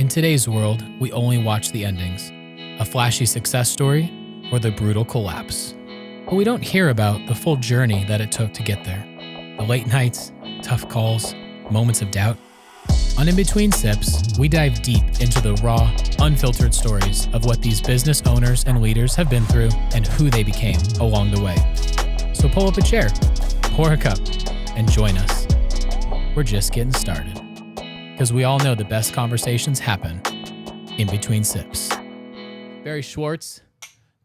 In today's world, we only watch the endings, a flashy success story or the brutal collapse. But we don't hear about the full journey that it took to get there. The late nights, tough calls, moments of doubt. On In Between Sips, we dive deep into the raw, unfiltered stories of what these business owners and leaders have been through and who they became along the way. So pull up a chair, pour a cup, and join us. We're just getting started. Because we all know the best conversations happen in between sips. Barry Swartz,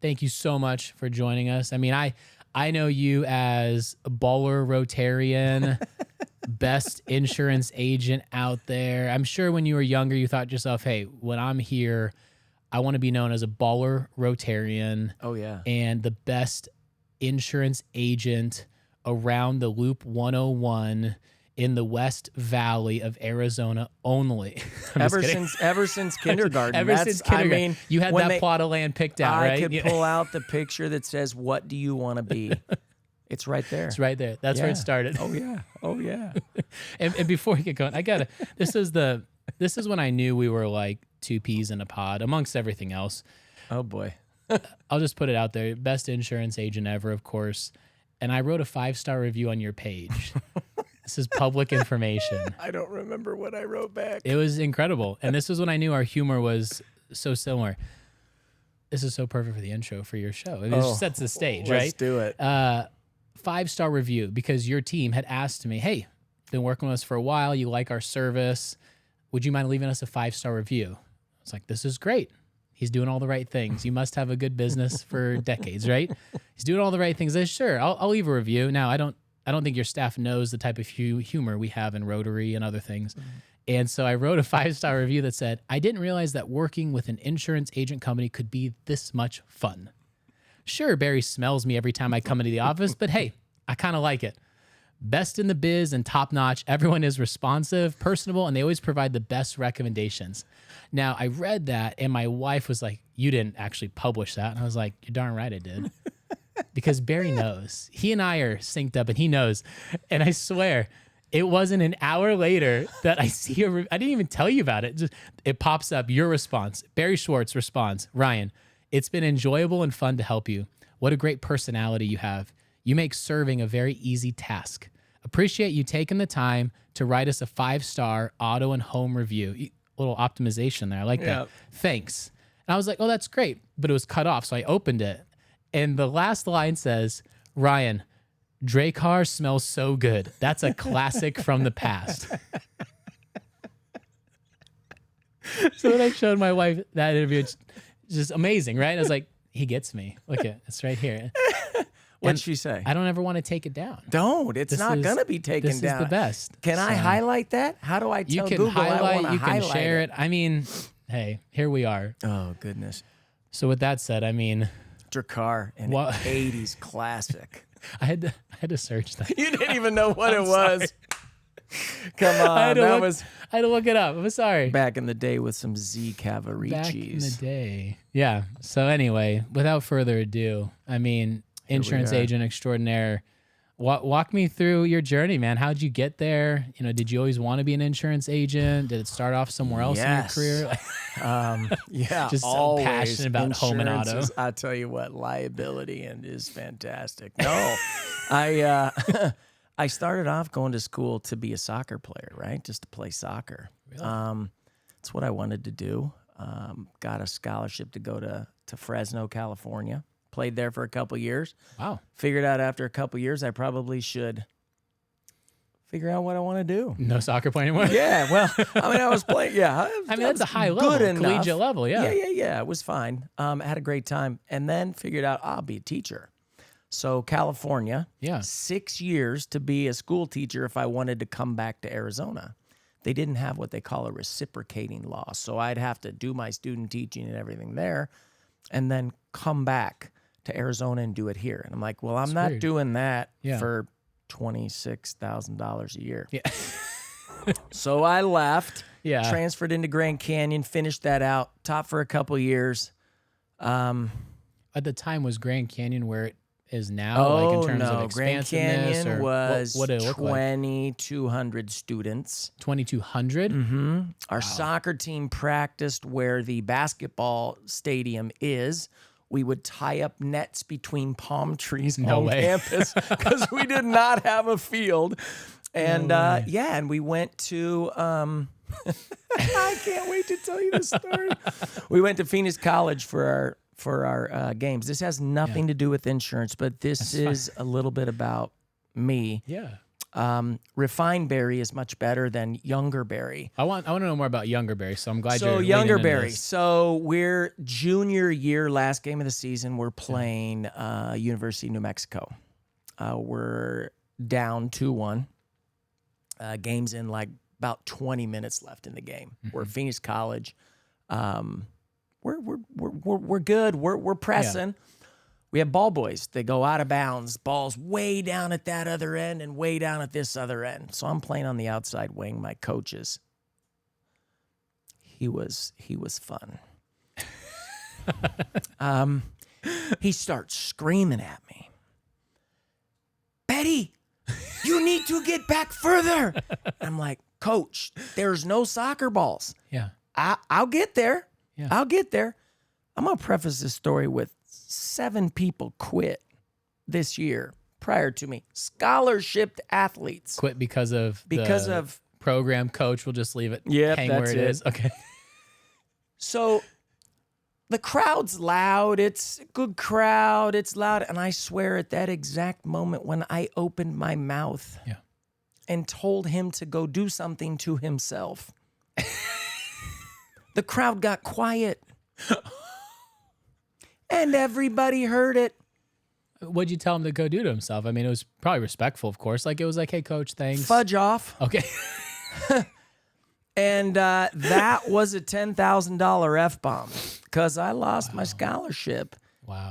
thank you so much for joining us. I mean, I know you as a baller Rotarian, best insurance agent out there. I'm sure when you were younger, you thought to yourself, hey, when I'm here, I want to be known as a baller Rotarian. Oh, yeah. And the best insurance agent around the Loop 101 in the West Valley of Arizona only. Ever since kindergarten. Since kindergarten. I mean, you had that plot of land picked out, right? I could pull out the picture that says, "What do you want to be?" It's right there. It's right there. That's where it started. Oh yeah. Oh yeah. and before we get going, this is when I knew we were like two peas in a pod, amongst everything else. Oh boy. I'll just put it out there. Best insurance agent ever, of course. And I wrote a 5-star review on your page. This is public information. I don't remember what I wrote back. It was incredible. And this is when I knew our humor was so similar. This is so perfect for the intro for your show. It just sets the stage, right? Let's do it. 5-star review because your team had asked me, hey, been working with us for a while. You like our service. Would you mind leaving us a 5-star review? I was like, this is great. He's doing all the right things. You must have a good business for decades, right? He's doing all the right things. I said, sure, I'll leave a review. Now, I don't think your staff knows the type of humor we have in Rotary and other things. Mm-hmm. And so I wrote a 5-star review that said, I didn't realize that working with an insurance agent company could be this much fun. Sure, Barry smells me every time I come into the office, but hey, I kind of like it. Best in the biz and top notch. Everyone is responsive, personable, and they always provide the best recommendations. Now, I read that, and my wife was like, you didn't actually publish that. And I was like, you're darn right I did. Because Barry knows. He and I are synced up, and he knows. And I swear, it wasn't an hour later that I see I didn't even tell you about it. It pops up, your response. Barry Swartz responds, Ryan, it's been enjoyable and fun to help you. What a great personality you have. You make serving a very easy task. Appreciate you taking the time to write us a 5-star auto and home review. A little optimization there. I like that. Thanks. And I was like, oh, that's great. But it was cut off, so I opened it. And the last line says, Ryan, Drakkar smells so good. That's a classic from the past. So when I showed my wife that interview, it's just amazing, right? I was like, he gets me. Look at it's right here. What'd she say? I don't ever want to take it down. Don't. It's not going to be taken down. This is the best. Can I highlight that? How do I tell Google I want to highlight it? You can share it. I mean, hey, here we are. Oh, goodness. So with that said, I mean... Drakkar, an 80s classic. I had to search that. You didn't even know what it was. Come on. I had to look it up. I'm sorry. Back in the day with some Z Cavaricis. Back in the day. Yeah. So anyway, without further ado, I mean... Insurance agent extraordinaire. Walk me through your journey, man. How'd you get there? You know, did you always want to be an insurance agent? Did it start off somewhere else in your career? Yeah, just so passionate about home and auto. I tell you what, liability is fantastic. No, I started off going to school to be a soccer player, right? Just to play soccer. Really? That's what I wanted to do. Got a scholarship to go to Fresno, California. Played there for a couple years. Wow. Figured out after a couple years I probably should figure out what I want to do. No soccer play anymore? Yeah, well, I mean, I was playing, yeah. I mean, that's a high level, collegiate level, yeah. Yeah, it was fine. I had a great time. And then figured out I'll be a teacher. So California, 6 years to be a school teacher if I wanted to come back to Arizona. They didn't have what they call a reciprocating law. So I'd have to do my student teaching and everything there and then come back to Arizona and do it here. And I'm like, well, I'm not doing that for $26,000 a year. Yeah. So I left, transferred into Grand Canyon, finished that out, taught for a couple years. At the time, was Grand Canyon where is now, like in terms of Grand expansiveness? Canyon Or was what did it look like? 2,200 students. 2,200? Mm-hmm. Our soccer team practiced where the basketball stadium is. We would tie up nets between palm trees on campus because we did not have a field. And and we went to I can't wait to tell you this story. We went to Phoenix College for our games. This has nothing to do with insurance, but this is a little bit about me. Yeah. Refined Barry is much better than Younger Barry. I want to know more about Younger Barry, so I'm glad you're leaning Younger into Barry. this. So we're junior year, last game of the season. We're playing University of New Mexico. We're down 2-1. Game's in like about 20 minutes left in the game. We're Phoenix College. We're good. We're pressing. Yeah. We have ball boys. They go out of bounds. Ball's way down at that other end and way down at this other end. So I'm playing on the outside wing. My coaches. He was fun. He starts screaming at me. Betty, you need to get back further. I'm like, Coach, there's no soccer balls. Yeah. I'll get there. Yeah. I'll get there. I'm going to preface this story with 7 people quit this year prior to me. Scholarship athletes. Quit because of program coach. We'll just leave it hang where it is. Okay. So the crowd's loud. It's a good crowd. It's loud. And I swear at that exact moment when I opened my mouth and told him to go do something to himself, the crowd got quiet. And everybody heard it. What'd you tell him to go do to himself? I mean, it was probably respectful, of course. Like, it was like, hey, coach, thanks. Fudge off. Okay. And that was a $10,000 F-bomb because I lost my scholarship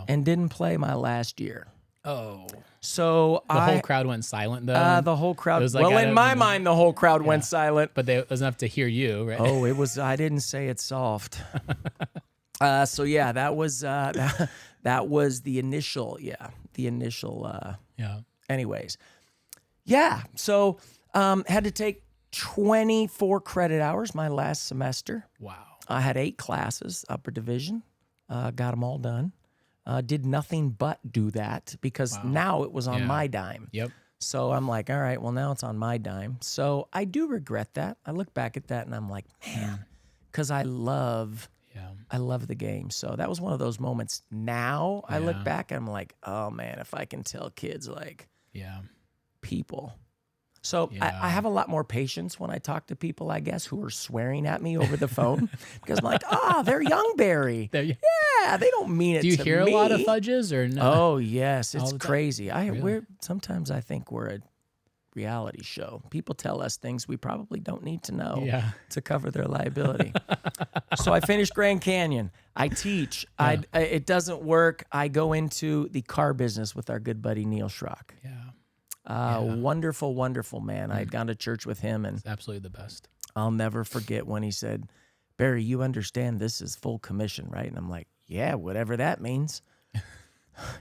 and didn't play my last year. Oh. So the whole crowd went silent, though? The whole crowd. Was like, well, in my mind, the whole crowd went silent. But it was enough to hear you, right? Oh, it was. I didn't say it soft. So yeah, that was that was the initial. Yeah, the initial. Anyways, yeah. So had to take 24 credit hours my last semester. Wow. I had 8 classes, upper division. Got them all done. Did nothing but do that because now it was on my dime. Yep. So I'm like, all right, well, now it's on my dime. So I do regret that. I look back at that and I'm like, man, because I love the game. So that was one of those moments. Now I look back and I'm like, oh, man, if I can tell kids like people. So I have a lot more patience when I talk to people, I guess, who are swearing at me over the phone because I'm like, they're young Barry. Yeah, they don't mean it to me. Do you hear a lot of fudges or no? Oh, yes. It's crazy. Sometimes I think we're a reality show. People tell us things we probably don't need to know to cover their liability. So I finished Grand Canyon. I teach. It doesn't work. I go into the car business with our good buddy Neil Schrock. Wonderful, wonderful man. I had gone to church with him. And it's absolutely the best. I'll never forget when he said, Barry, you understand this is full commission, right? And I'm like, yeah, whatever that means.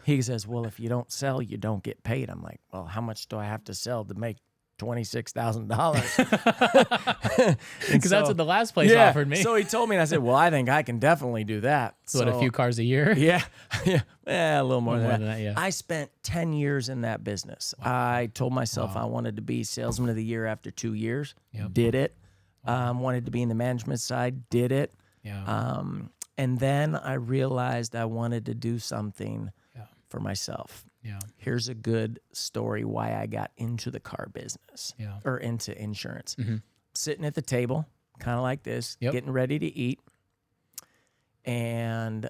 He says, well, if you don't sell, you don't get paid. I'm like, well, how much do I have to sell to make $26,000? Because that's what the last place offered me. So he told me, and I said, well, I think I can definitely do that. So what, a few cars a year? Yeah, a little more than that. Yeah. I spent 10 years in that business. I told myself I wanted to be salesman of the year after 2 years. Did it. Wanted to be in the management side. Did it. And then I realized I wanted to do something for myself. Here's a good story why I got into the car business or into insurance. Sitting at the table, kind of like this, getting ready to eat, and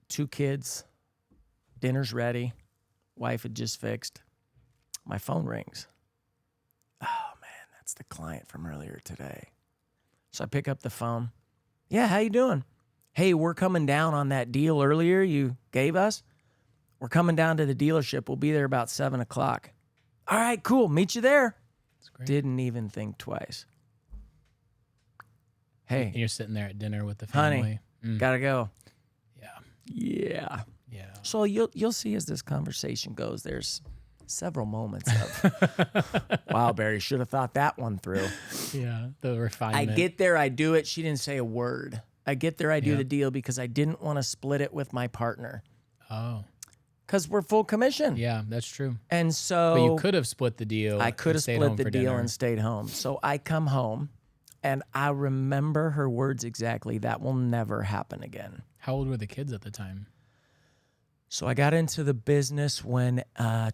2 kids, dinner's ready, wife had just fixed. My phone rings. Oh, man, that's the client from earlier today. So I pick up the phone. Yeah, how you doing? Hey, we're coming down on that deal earlier you gave us. We're coming down to the dealership. We'll be there about 7 o'clock. All right, cool. Meet you there. That's great. Didn't even think twice. Hey. And you're sitting there at dinner with the family. Honey, gotta go. Yeah. Yeah. Yeah. So you'll see as this conversation goes, there's several moments of, wow, Barry, should have thought that one through. Yeah, the refinement. I get there, I do it. She didn't say a word. I get there, I do the deal because I didn't want to split it with my partner. Oh. Because we're full commission. Yeah, that's true. And so... But you could have split the deal. I could have split the deal dinner. and stayed home. So I come home, and I remember her words exactly. That will never happen again. How old were the kids at the time? So I got into the business when Emma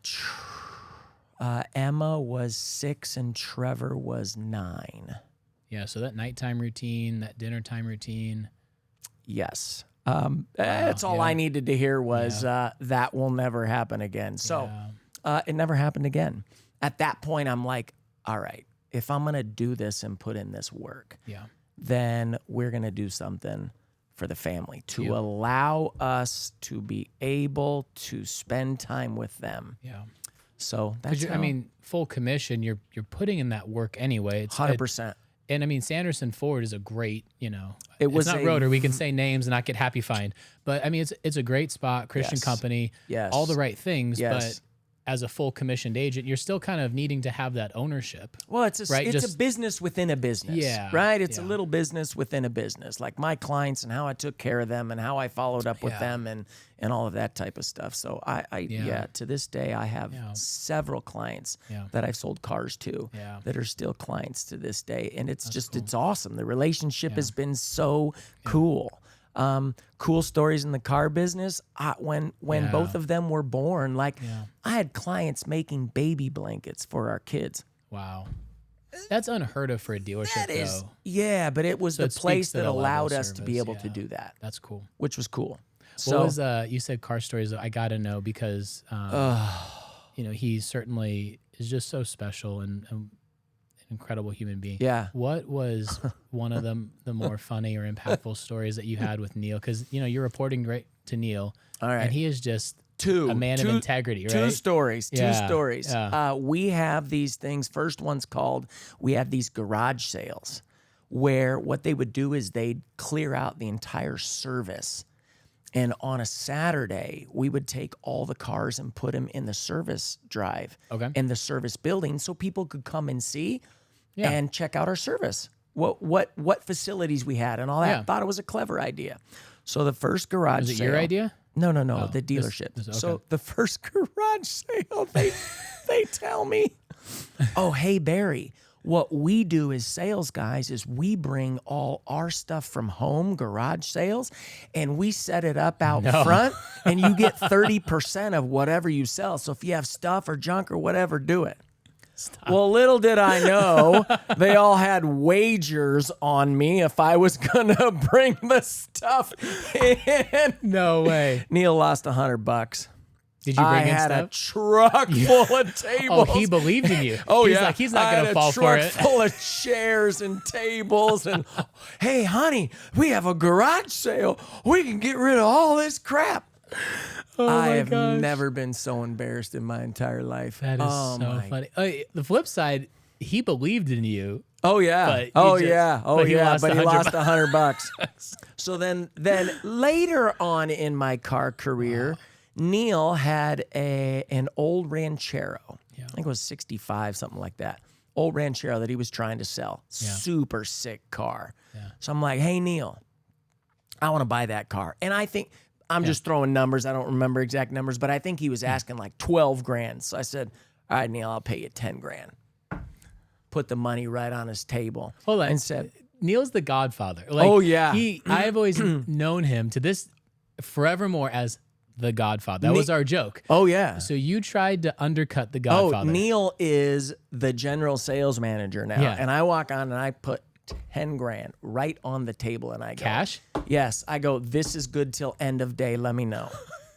was 6 and Trevor was 9. Yeah, so that nighttime routine, that dinner time routine. Yes. That's all I needed to hear was that will never happen again. So it never happened again. At that point, I'm like, all right, if I'm going to do this and put in this work, then we're going to do something for the family to allow us to be able to spend time with them. Yeah. So that's I mean, full commission, you're putting in that work anyway. It's 100%. And I mean, Sanderson Ford is a great, it's not Rotor. We can say names and not get happy fined. But I mean, it's a great spot, Christian company, all the right things. But as a full commissioned agent, you're still kind of needing to have that ownership. Well, it's a business within a business, right? It's a little business within a business, like my clients and how I took care of them and how I followed up with them and all of that type of stuff. So I to this day, I have several clients that I've sold cars to that are still clients to this day. And it's it's awesome. The relationship has been so cool. Cool stories in the car business. When both of them were born, I had clients making baby blankets for our kids. Wow. That's unheard of for a dealership, though. Yeah, but it was the place that allowed us to be able to do that. That's cool. Which was cool. What was, you said car stories, I got to know because, he certainly is just so special and an incredible human being. Yeah. What was one of the more funny or impactful stories that you had with Neil? Because, you're reporting right to Neil. All right. And he is just a man of integrity, right? Two stories. Yeah. We have these things. First one's called, we have these garage sales where what they would do is they'd clear out the entire service. And on a Saturday, we would take all the cars and put them in the service drive in the service building so people could come and see and check out our service, what facilities we had and all that. Yeah. Thought it was a clever idea. So the first garage Was it sale, your idea? No, the dealership. So the first garage sale, they tell me, oh, hey, Barry, what we do as sales guys is we bring all our stuff from home, garage sales, and we set it up out front, and you get 30% of whatever you sell. So if you have stuff or junk or whatever, do it. Stop. Well, little did I know, they all had wagers on me if I was going to bring the stuff in. No way. Neil lost $100. Did you bring in stuff? I had a truck full of tables. Oh, he believed in you. Oh, he's like, he's not going to fall for it. A truck full of chairs and tables. And, hey, honey, we have a garage sale. We can get rid of all this crap. I have never been so embarrassed in my entire life. That is so funny. The flip side, he believed in you. Oh, yeah. But he lost $100. So then later on in my car career, Neil had an old Ranchero. Yeah. I think it was 65, something like that. Old Ranchero that he was trying to sell. Yeah. Super sick car. Yeah. So I'm like, hey, Neil, I want to buy that car. And I think, I'm just throwing numbers. I don't remember exact numbers, but I think he was asking like 12 grand. So I said, all right, Neil, I'll pay you 10 grand. Put the money right on his table. Hold on. And said, Neil's the godfather. I've always known him to this forevermore as the Godfather. That was our joke. Oh, yeah. So you tried to undercut the Godfather. Oh, Neil is the general sales manager now. Yeah. And I walk on and I put 10 grand right on the table and I go. Cash? Yes. I go, this is good till end of day. Let me know.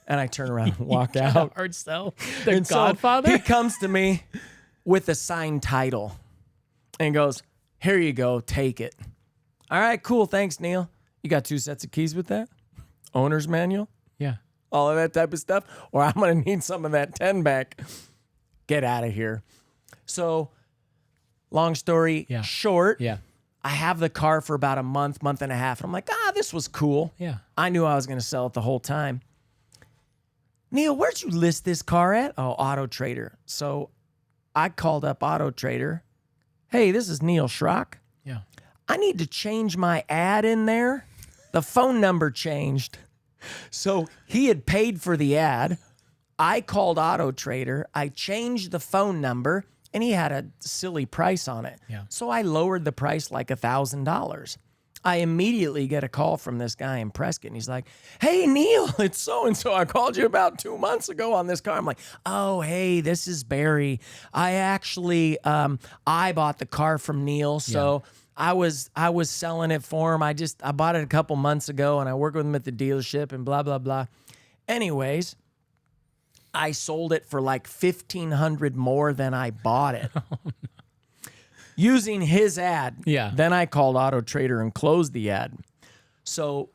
And I turn around and walk out. Hard sell. The Godfather? So he comes to me with a signed title and goes, here you go. Take it. All right, cool. Thanks, Neil. You got 2 sets of keys with that? Owner's manual? Yeah. All of that type of stuff, or I'm going to need some of that 10 back. Get out of here. So, long story short, I have the car for about a month and a half. And I'm like, this was cool. Yeah. I knew I was going to sell it the whole time. Neil, where'd you list this car at? Oh, Auto Trader. So I called up Auto Trader. Hey, this is Neil Schrock. Yeah. I need to change my ad in there. The phone number changed. So he had paid for the ad. I called Auto Trader. I changed the phone number, and he had a silly price on it. Yeah. So I lowered the price like $1,000. I immediately get a call from this guy in Prescott, and he's like, hey, Neil, it's so-and-so. I called you about 2 months ago on this car. I'm like, oh, hey, this is Barry. I actually, I bought the car from Neil, so I was selling it for him. I bought it a couple months ago, and I work with him at the dealership and blah, blah, blah. Anyways, I sold it for like $1,500 more than I bought it. Using his ad. Yeah. Then I called Auto Trader and closed the ad. So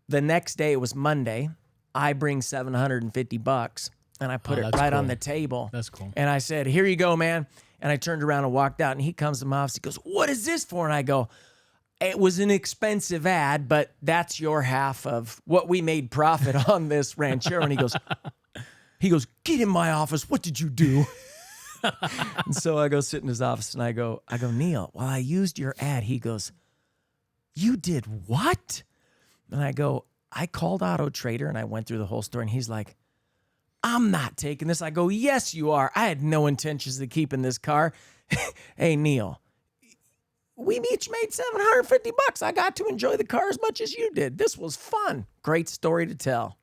the next day, it was Monday, I bring $750 and I put it right on the table. That's cool. And I said, here you go, man. And I turned around and walked out, and he comes to my office. He goes, what is this for? And I go, it was an expensive ad, but that's your half of what we made profit on this Ranchero. And he goes, get in my office. What did you do? And so I go sit in his office, and I go, Neil, well, I used your ad. He goes, you did what? And I go, I called Auto Trader, and I went through the whole story, and he's like, I'm not taking this. I go, yes, you are. I had no intentions of keeping this car. Hey, Neil, we each made $750. I got to enjoy the car as much as you did. This was fun. Great story to tell.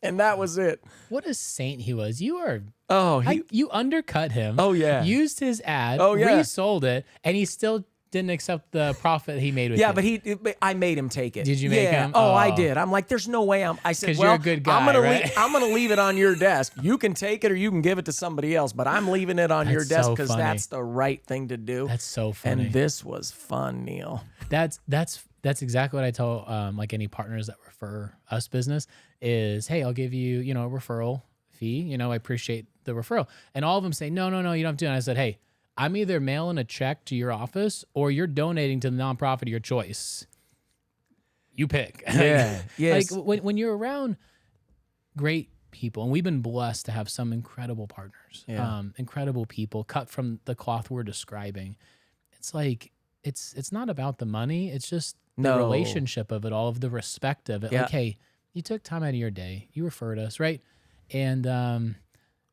And that was it. What a saint he was. You are... Oh, you undercut him. Oh, yeah. Used his ad. Oh, yeah. Resold it, and he still didn't accept the profit he made with it. Yeah, but I made him take it. Did you make him? Oh, I did. I'm like, there's no way I said, well, you're a good guy, I'm gonna leave it on your desk. You can take it or you can give it to somebody else, but I'm leaving it on your desk because that's the right thing to do. That's so funny. And this was fun, Neil. That's exactly what I tell like any partners that refer us business is, hey, I'll give you, a referral fee. I appreciate the referral. And all of them say, no, you don't have to. And I said, hey, I'm either mailing a check to your office or you're donating to the nonprofit of your choice. You pick. Yeah. Yes. Like when you're around great people, and we've been blessed to have some incredible partners, incredible people cut from the cloth we're describing. It's like, it's not about the money. It's just the relationship of it all, of the respect of it. Yeah. Like, hey, you took time out of your day. You referred us, right? And,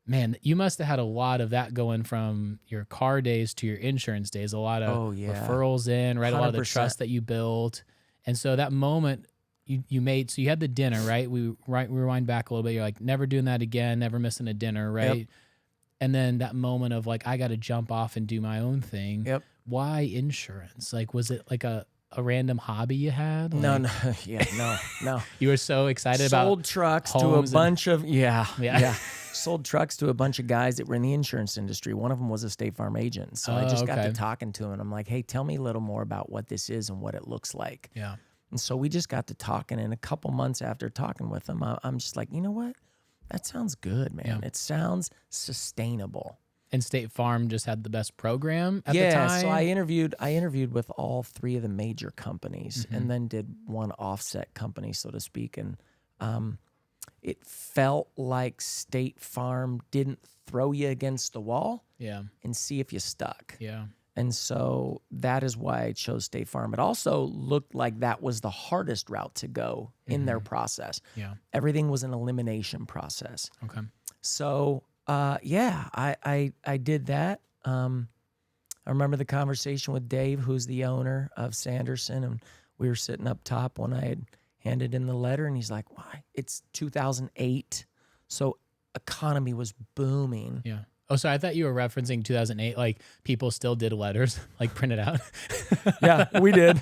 man, you must have had a lot of that going from your car days to your insurance days. A lot of referrals in, right? 100%. A lot of the trust that you built. And so that moment you made, so you had the dinner, right? We rewind back a little bit. You're like, never doing that again, never missing a dinner, right? Yep. And then that moment of like, I got to jump off and do my own thing. Yep. Why insurance? Like, was it like a random hobby you had? Like, no. You were so excited about sold trucks to a bunch of sold trucks to a bunch of guys that were in the insurance industry. One of them was a State Farm agent. So I just got to talking to him. And I'm like, hey, tell me a little more about what this is and what it looks like. Yeah. And so we just got to talking. And a couple months after talking with him, I'm just like, you know what? That sounds good, man. Yeah. It sounds sustainable. And State Farm just had the best program at the time? Yeah, so I interviewed with all three of the major companies and then did one offset company, so to speak. And it felt like State Farm didn't throw you against the wall and see if you stuck. Yeah. And so that is why I chose State Farm. It also looked like that was the hardest route to go in their process. Yeah. Everything was an elimination process. Okay. So... I did that. I remember the conversation with Dave, who's the owner of Sanderson, and we were sitting up top when I had handed in the letter, and he's like, why? It's 2008, so economy was booming. Yeah. Oh, so I thought you were referencing 2008, like people still did letters, like printed out. Yeah, we did.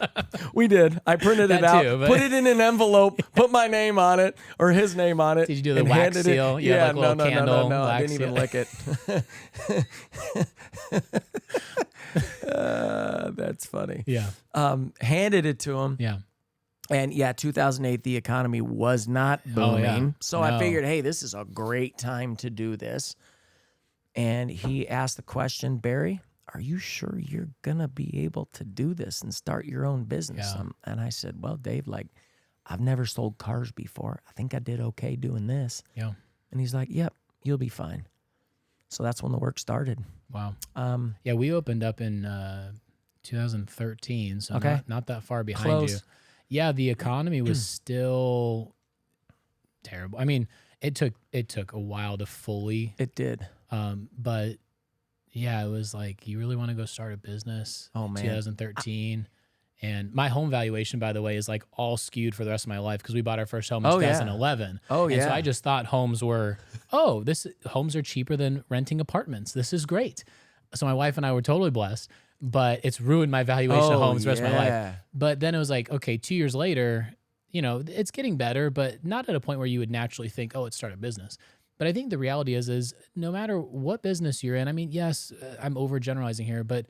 I printed it out, put it in an envelope, put my name on it or his name on it. Did you do the wax seal? You had like a little candle. No, I didn't even lick it. That's funny. Yeah. Handed it to him. Yeah. And 2008, the economy was not booming. Oh, yeah. So I figured, hey, this is a great time to do this. And he asked the question, Barry, are you sure you're going to be able to do this and start your own business? Yeah. And I said, well, Dave, like, I've never sold cars before. I think I did okay doing this. Yeah. And he's like, yep, you'll be fine. So that's when the work started. Wow. Yeah, we opened up in 2013, so not that far behind you. Yeah, the economy was still terrible. I mean, it took a while to fully. It did. But yeah, it was like, you really want to go start a business in 2013. And my home valuation, by the way, is like all skewed for the rest of my life because we bought our first home in 2011. And so I just thought homes were, homes are cheaper than renting apartments. This is great. So my wife and I were totally blessed, but it's ruined my valuation of homes the rest of my life. But then it was like, okay, 2 years later, you know, it's getting better, but not at a point where you would naturally think, oh, let's start a business. But I think the reality is no matter what business you're in, I mean, yes, I'm overgeneralizing here, but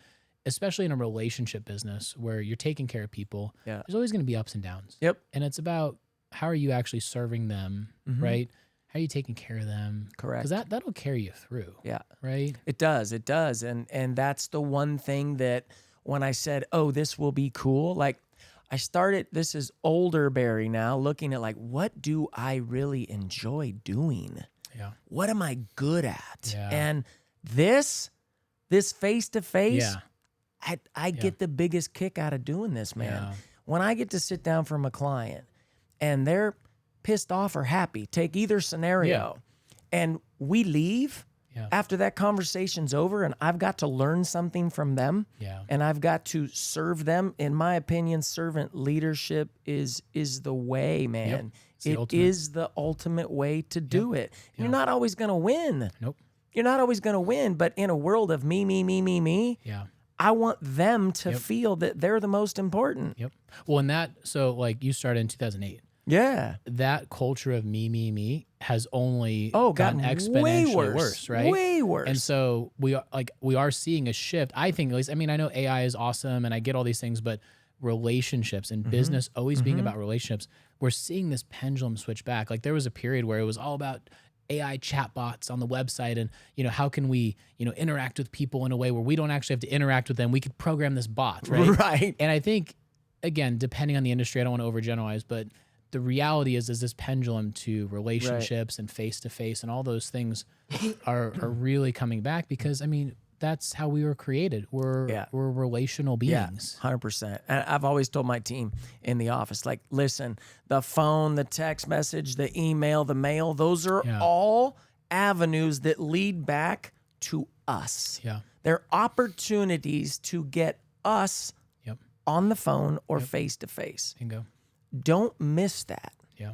especially in a relationship business where you're taking care of people, there's always going to be ups and downs. Yep. And it's about how are you actually serving them, right? How are you taking care of them? Correct. Because that'll carry you through. Yeah. Right? It does. It does. And that's the one thing that when I said, oh, this will be cool, like I started, this is older Barry now, looking at like, what do I really enjoy doing? Yeah. What am I good at? Yeah. And this face-to-face, I get the biggest kick out of doing this, man. Yeah. When I get to sit down from a client and they're pissed off or happy, take either scenario, and we leave after that conversation's over and I've got to learn something from them and I've got to serve them. In my opinion, servant leadership is the way, man. It is the ultimate way to do it. You're not always going to win. Nope. You're not always going to win, but in a world of me, I want them to feel that they're the most important. Yep. Well, and so like you started in 2008. Yeah. That culture of me has only gotten exponentially way worse, right? Way worse. And so we are seeing a shift. I think, at least, I mean, I know AI is awesome and I get all these things, but relationships and business always being about relationships, we're seeing this pendulum switch back. Like there was a period where it was all about AI chatbots on the website and, you know, how can we, you know, interact with people in a way where we don't actually have to interact with them. We could program this bot, right? Right. And I think, again, depending on the industry, I don't want to overgeneralize, but the reality is this pendulum to relationships and face-to-face and all those things are really coming back because, I mean, that's how we were created. We're relational beings. 100%. And I've always told my team in the office, like, listen, the phone, the text message, the email, the mail, those are all avenues that lead back to us. Yeah. They're opportunities to get us on the phone or face-to-face. Bingo. Don't miss that. Yeah.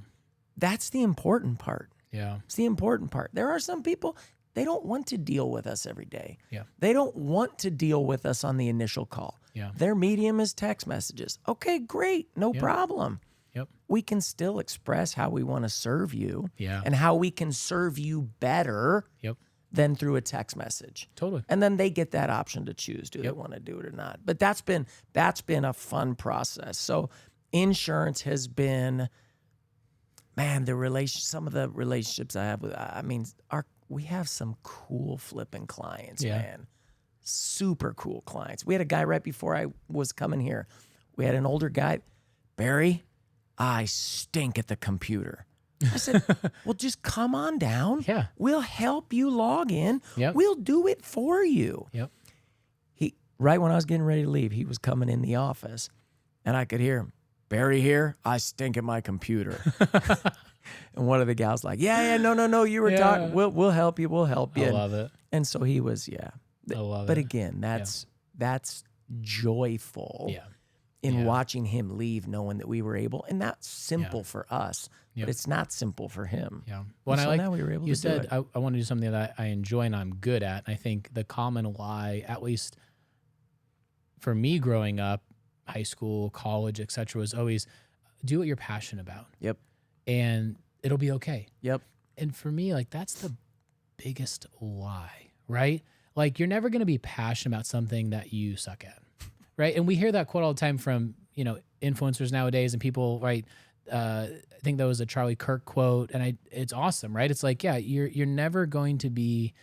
That's the important part. Yeah. It's the important part. There are some people, they don't want to deal with us every day. Yeah. They don't want to deal with us on the initial call. Yeah. Their medium is text messages. Okay, great. No problem. Yep. We can still express how we want to serve you and how we can serve you better than through a text message. Totally. And then they get that option to choose. Do they want to do it or not? But that's been a fun process. So insurance has been, man, some of the relationships I have with, I mean, we have some cool flipping clients, man. Super cool clients. We had a guy right before I was coming here. We had an older guy, Barry, I stink at the computer. I said, well, just come on down. Yeah. We'll help you log in. Yep. We'll do it for you. Yep. Right when I was getting ready to leave, he was coming in the office and I could hear him. Barry here, I stink at my computer. And one of the gals like, no, you were talking. We'll help you. We'll help you. I love it. And so he was, I love but it. again, that's joyful in watching him leave, knowing that we were able, and that's simple for us, but it's not simple for him. Yeah. Well, so now we were able you to said, do it. I want to do something that I enjoy and I'm good at. And I think the common lie, at least for me growing up, high school, college, etc., was always do what you're passionate about. Yep. And it'll be okay. Yep. And for me, like, that's the biggest lie, right? Like, you're never going to be passionate about something that you suck at, right? And we hear that quote all the time from, you know, influencers nowadays and people, right? I think that was a Charlie Kirk quote, and it's awesome, right? It's like, yeah, you're never going to be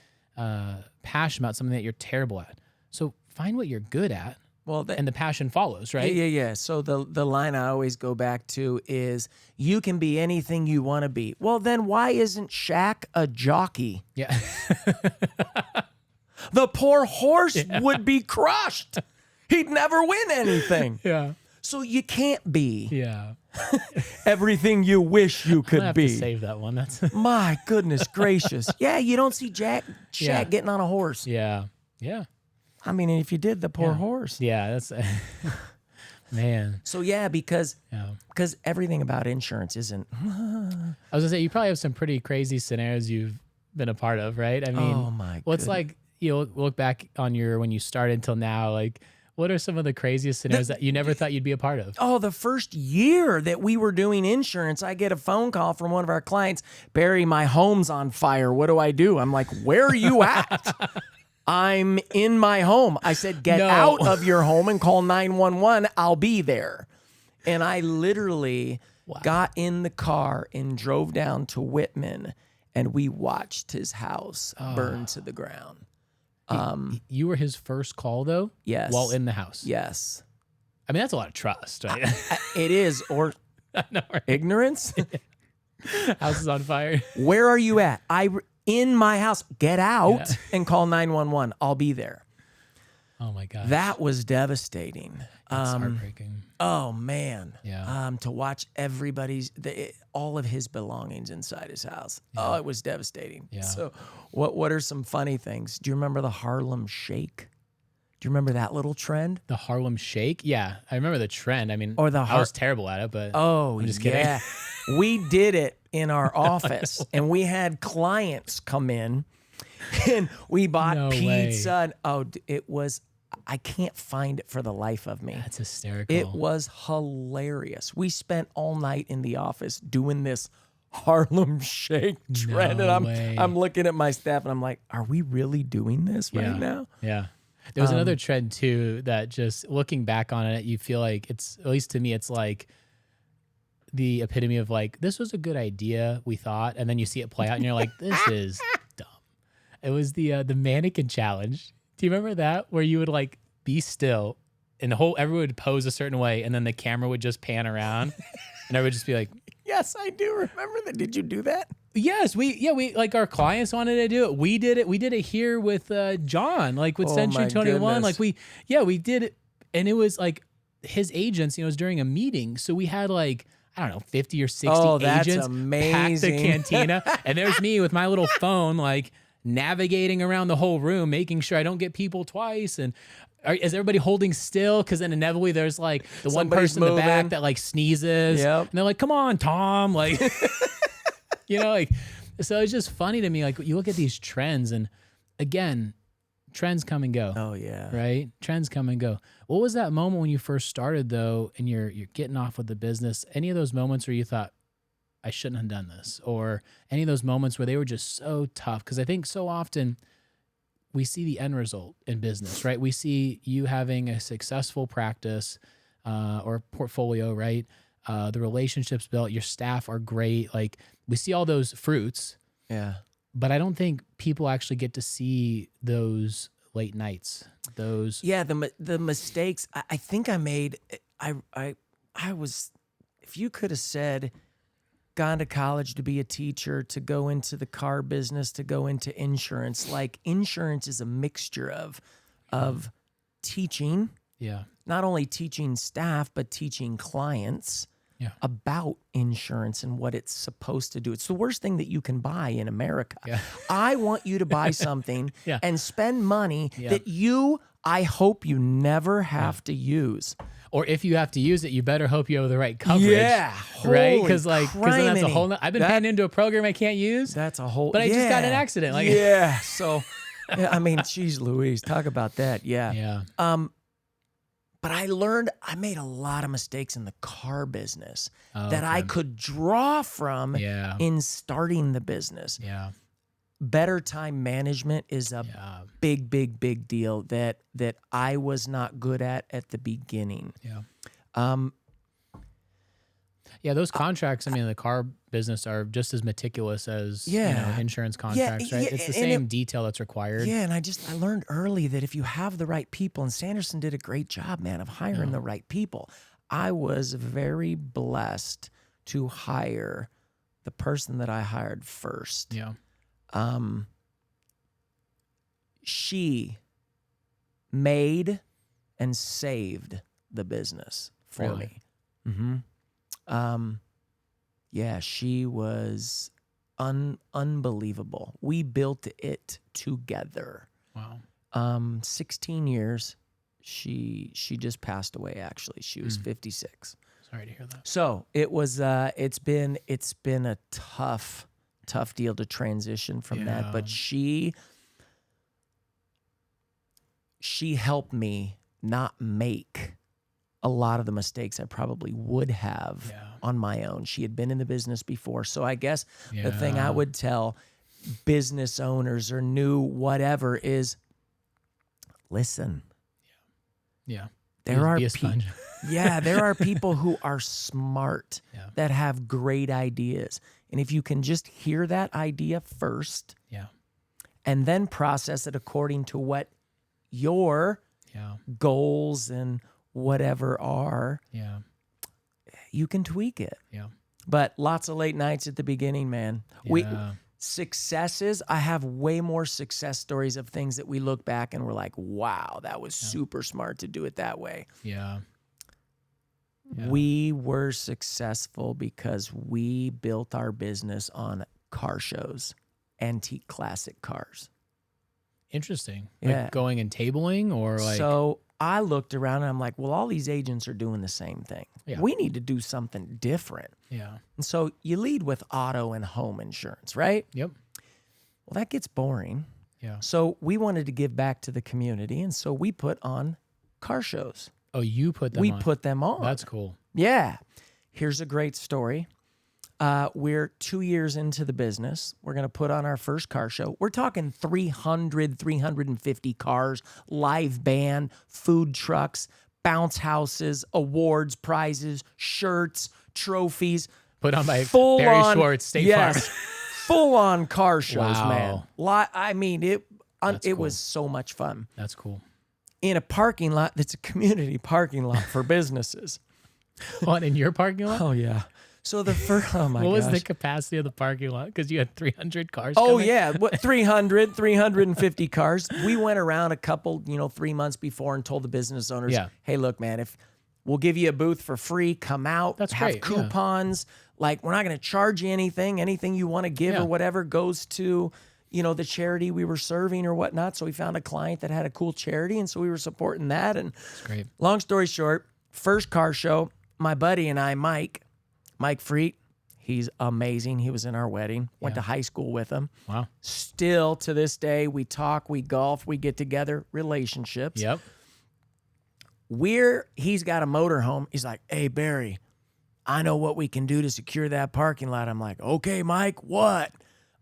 passionate about something that you're terrible at. So find what you're good at Well, and the passion follows, right? Yeah. So the line I always go back to is, you can be anything you want to be. Well, then why isn't Shaq a jockey? Yeah. The poor horse would be crushed. He'd never win anything. Yeah. So you can't be everything you wish you could have be. To save that one. That's My goodness gracious. Yeah, you don't see Shaq getting on a horse. Yeah. I mean, if you did, the poor horse. Yeah, that's man. So because everything about insurance isn't. I was gonna say, you probably have some pretty crazy scenarios you've been a part of, right? I mean, oh my. What's like, look back on when you started until now, like, what are some of the craziest scenarios that you never thought you'd be a part of? Oh, the first year that we were doing insurance, I get a phone call from one of our clients, Barry, my home's on fire. What do? I'm like, where are you at? I'm in my home. I said, get out of your home and call 911. I'll be there. And I literally got in the car and drove down to Whitman, and we watched his house burn to the ground. You were his first call, though? Yes. While in the house? Yes. I mean, that's a lot of trust, right? It is. Or know, right? Ignorance. House is on fire. Where are you at? In my house. Get out and call 911. I'll be there. Oh, my God. That was devastating. That's heartbreaking. Oh, man. Yeah. To watch all of his belongings inside his house. Yeah. Oh, it was devastating. Yeah. So what are some funny things? Do you remember the Harlem Shake? Do you remember that little trend? The Harlem Shake? Yeah. I remember the trend. I mean, I was terrible at it, but I'm just kidding. Yeah. We did it in our office, and we had clients come in, and we bought pizza. And, it was... I can't find it for the life of me. That's hysterical. It was hilarious. We spent all night in the office doing this Harlem Shake trend. And I'm looking at my staff and I'm like, are we really doing this right now? Yeah. There was another trend too that, just looking back on it, you feel like it's, at least to me, it's like the epitome of like, this was a good idea, we thought, and then you see it play out and you're like, this is dumb. It was the mannequin challenge. Do you remember that, where you would like be still and everyone would pose a certain way and then the camera would just pan around and I would just be like, yes, I do remember that. Did you do that? Yes, we like, our clients wanted to do it. We did it here with John, like with Century 21. Like we did it, and it was like his agents, it was during a meeting. So we had like, I don't know, 50 or 60 agents pack the cantina. And there's me with my little phone, like navigating around the whole room, making sure I don't get people twice. And is everybody holding still? Because then inevitably there's like one person in the back that like sneezes. Yep. And they're like, come on, Tom. Like, like, so it's just funny to me. Like, you look at these trends, and again, trends come and go. Oh yeah. Right? Trends come and go. What was that moment when you first started though, and you're getting off with the business? Any of those moments where you thought, I shouldn't have done this, or any of those moments where they were just so tough? Because I think so often we see the end result in business, right? We see you having a successful practice or portfolio, right? The relationships built, your staff are great. Like, we see all those fruits. Yeah. But I don't think people actually get to see those late nights. The mistakes I think I made. I was, if you could have said, gone to college to be a teacher, to go into the car business, to go into insurance. Like, insurance is a mixture of teaching. Yeah. Not only teaching staff, but teaching clients about insurance and what it's supposed to do. It's the worst thing that you can buy in America. Yeah. I want you to buy something and spend money that I hope you never have to use. Or if you have to use it, you better hope you have the right coverage. Yeah. Right? Because that's a whole I've been paying into a program I can't use. That's a whole... But I just got an accident. Like, So, I mean, geez Louise, talk about that. Yeah. Yeah. But I made a lot of mistakes in the car business that I could draw from in starting the business. Yeah. Better time management is a big, big, big deal that I was not good at the beginning. Yeah. Yeah, those contracts, I mean, in the car business are just as meticulous as insurance contracts, right? It's the same detail that's required. Yeah, and I learned early that if you have the right people, and Sanderson did a great job, man, of hiring the right people. I was very blessed to hire the person that I hired first. Yeah. She made and saved the business for me. Mm-hmm. Yeah, she was unbelievable. We built it together. Wow. 16 years. She just passed away, actually. She was 56. Sorry to hear that. So it was it's been a tough deal to transition from that. But she helped me not make a lot of the mistakes I probably would have on my own. She had been in the business before. So I guess the thing I would tell business owners or new whatever is listen. Yeah. There are be a sponge. there are people who are smart that have great ideas. And if you can just hear that idea first and then process it according to what your goals and whatever are, you can tweak it. Yeah. But lots of late nights at the beginning, man. Successes, I have way more success stories of things that we look back and we're like, wow, that was super smart to do it that way. Yeah. We were successful because we built our business on car shows, antique classic cars. Interesting. Like going and tabling or like... So I looked around and I'm like, well, all these agents are doing the same thing. Yeah. We need to do something different. Yeah. And so you lead with auto and home insurance, right? Yep. Well, that gets boring. Yeah. So we wanted to give back to the community, and so we put on car shows. Oh, you put them on? We put them on. That's cool. Yeah. Here's a great story. We're 2 years into the business. We're going to put on our first car show. We're talking 350 cars, live band, food trucks, bounce houses, awards, prizes, shirts, trophies. Put on by Barry Swartz, State Farm. Full-on car shows, wow. man. I mean, it cool. was so much fun. That's cool. In a parking lot that's a community parking lot for businesses. What, in your parking lot? Oh, yeah. So the first, oh my gosh. What was the capacity of the parking lot? Because you had 300 cars Oh, coming? yeah. 350 cars. We went around a couple, 3 months before and told the business owners, hey, look, man, if we'll give you a booth for free, come out, have great. Coupons. Like, we're not going to charge you anything. Anything you want to give or whatever goes to, the charity we were serving or whatnot. So we found a client that had a cool charity, and so we were supporting that. And that's great. Long story short, first car show, my buddy and I, Mike Freet, he's amazing. He was in our wedding. Went to high school with him. Wow. Still to this day, we talk, we golf, we get together, relationships. Yep. He's got a motorhome. He's like, hey, Barry, I know what we can do to secure that parking lot. I'm like, okay, Mike, what?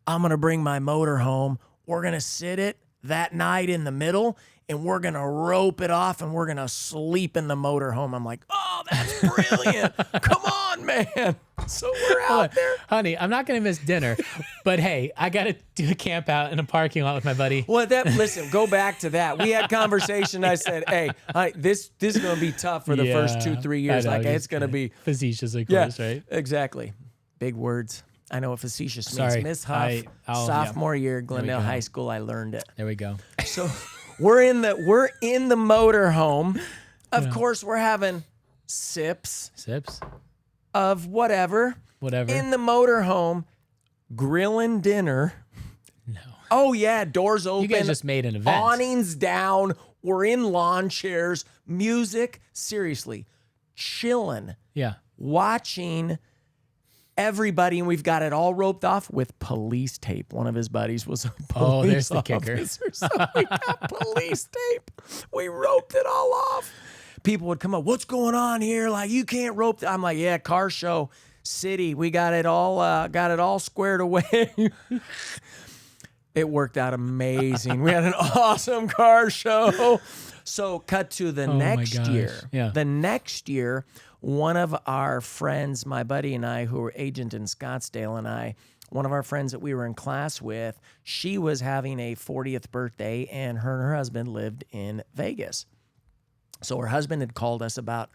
I'm going to bring my motorhome. We're going to sit it that night in the middle, and we're going to rope it off, and we're going to sleep in the motorhome. I'm like, oh, that's brilliant. Come on, man. So we're out there. Honey, I'm not going to miss dinner, but hey, I got to do a camp out in a parking lot with my buddy. Well, listen, go back to that. We had conversation. I said, hey, this is going to be tough for the first 2-3 years. Like, it's going to be facetious, of course, right? Exactly. Big words. I know what facetious means. Miss Huff, sophomore year, Glendale High School, I learned it. There we go. So we're in the motorhome. Of course, we're having sips of whatever in the motorhome, grilling dinner. No. Oh yeah, doors open. You guys just made an event. Awnings down. We're in lawn chairs. Music. Seriously, chilling. Yeah. Watching everybody, and we've got it all roped off with police tape. One of his buddies was a police there's the kicker. So we got police tape. We roped it all off. People would come up, what's going on here? Like, you can't rope. I'm like, yeah, car show, city. We got it all squared away. It worked out amazing. We had an awesome car show. So cut to the next year. Yeah. The next year, one of our friends, my buddy and I, who were agent in Scottsdale, and one of our friends that we were in class with, she was having a 40th birthday, and her and her husband lived in Vegas. So her husband had called us about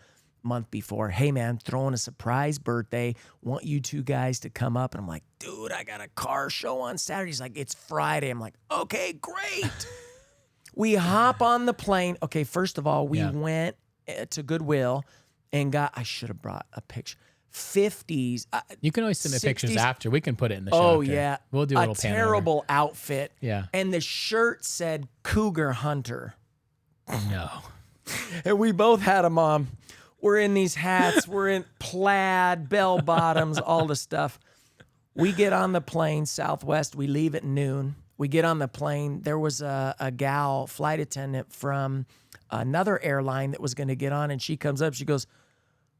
a month before. Hey, man, throwing a surprise birthday. Want you two guys to come up. And I'm like, dude, I got a car show on Saturday. He's like, it's Friday. I'm like, okay, great. We hop on the plane. Okay, first of all, we went to Goodwill and I should have brought a picture. 50s. You can always send me 60s. Pictures after. We can put it in the show. Oh, after. yeah. We'll do a little terrible outfit. Yeah. And the shirt said Cougar Hunter. No. And we both had them on. We're in these hats. We're in plaid, bell bottoms, all the stuff. We get on the plane, Southwest. We leave at noon. We get on the plane. There was a gal, flight attendant from another airline that was going to get on, and she comes up. She goes,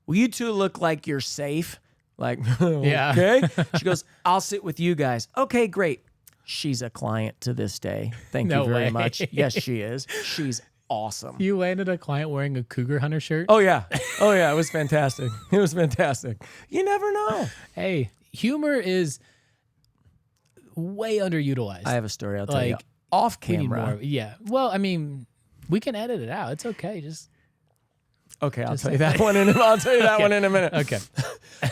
well, you two look like you're safe. Like, okay. She goes, I'll sit with you guys. Okay, great. She's a client to this day. Thank you very much. Yes, she is. She's awesome. You landed a client wearing a Cougar Hunter shirt? Oh, yeah. Oh, yeah. It was fantastic. It was fantastic. You never know. Hey, humor is way underutilized. I have a story I'll tell you off camera. Yeah. Well, I mean, we can edit it out. It's okay. Okay, I'll tell you that one in a minute. Okay.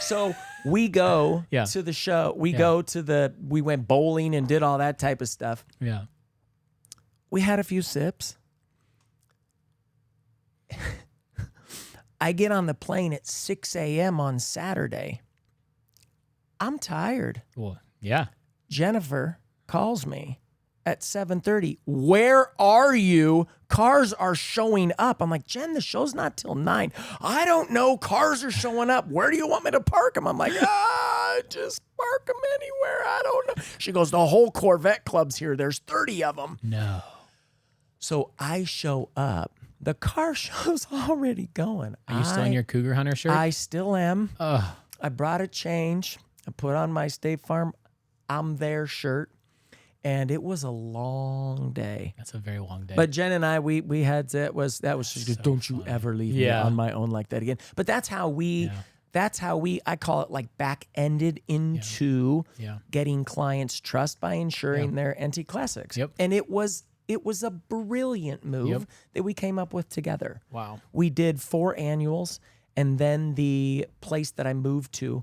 So we go to the show. We went bowling and did all that type of stuff. Yeah. We had a few sips. I get on the plane at 6 a.m. on Saturday. I'm tired. Well, yeah. Jennifer calls me at 7:30. Where are you? Cars are showing up. I'm like, Jen, the show's not till 9. I don't know. Cars are showing up. Where do you want me to park them? I'm like, just park them anywhere. I don't know. She goes, the whole Corvette club's here. There's 30 of them. No. So I show up. The car show's already going. Are you still in your Cougar Hunter shirt? I still am. Ugh. I brought a change. I put on my State Farm I'm There shirt. And it was a long day. That's a very long day. But Jen and I, we had that was just so don't you ever leave me on my own like that again. But that's how we I call it like back-ended into getting clients' trust by ensuring their NT Classics. Yep. And it was a brilliant move that we came up with together. Wow. We did 4 annuals, and then the place that I moved to,